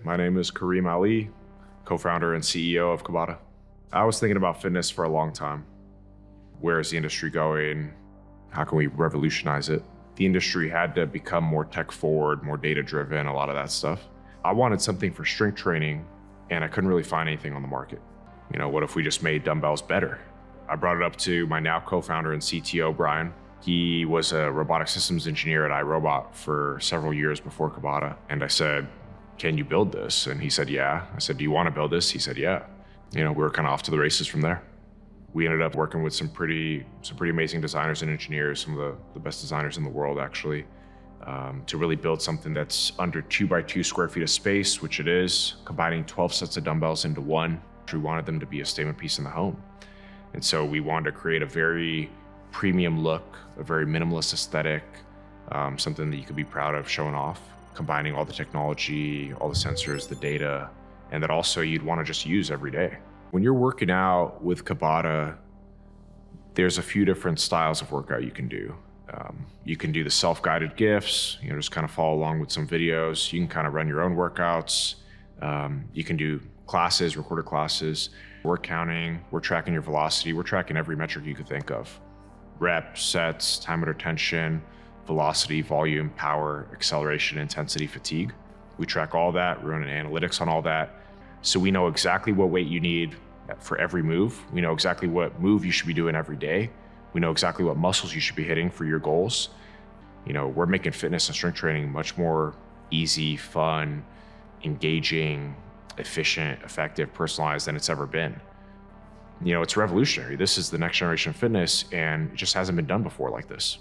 My name is Kareem Ali, co-founder and CEO of Kabata. I was thinking about fitness for a long time. Where is the industry going? How can we revolutionize it? The industry had to become more tech forward, more data driven, a lot of that stuff. I wanted something for strength training and I couldn't really find anything on the market. What if we just made dumbbells better? I brought it up to my now co-founder and CTO, Brian. He was a robotic systems engineer at iRobot for several years before Kabata. And I said, can you build this? And he said, yeah. I said, do you want to build this? He said, yeah. We were kind of off to the races from there. We ended up working with some pretty amazing designers and engineers, some of the best designers in the world, actually, to really build something that's under 2 by 2 square feet of space, which it is, combining 12 sets of dumbbells into one. We wanted them to be a statement piece in the home. And so we wanted to create a very premium look, a very minimalist aesthetic, something that you could be proud of showing off, combining all the technology, all the sensors, the data, and that also you'd want to just use every day. When you're working out with Kabata, there's a few different styles of workout you can do. You can do the self-guided GIFs, just kind of follow along with some videos. You can kind of run your own workouts. You can do classes, recorded classes. We're counting, we're tracking your velocity, we're tracking every metric you could think of. Reps, sets, time under tension, velocity, volume, power, acceleration, intensity, fatigue. We track all that, we run analytics on all that. So we know exactly what weight you need for every move. We know exactly what move you should be doing every day. We know exactly what muscles you should be hitting for your goals. We're making fitness and strength training much more easy, fun, engaging, efficient, effective, personalized than it's ever been. It's revolutionary. This is the next generation of fitness and it just hasn't been done before like this.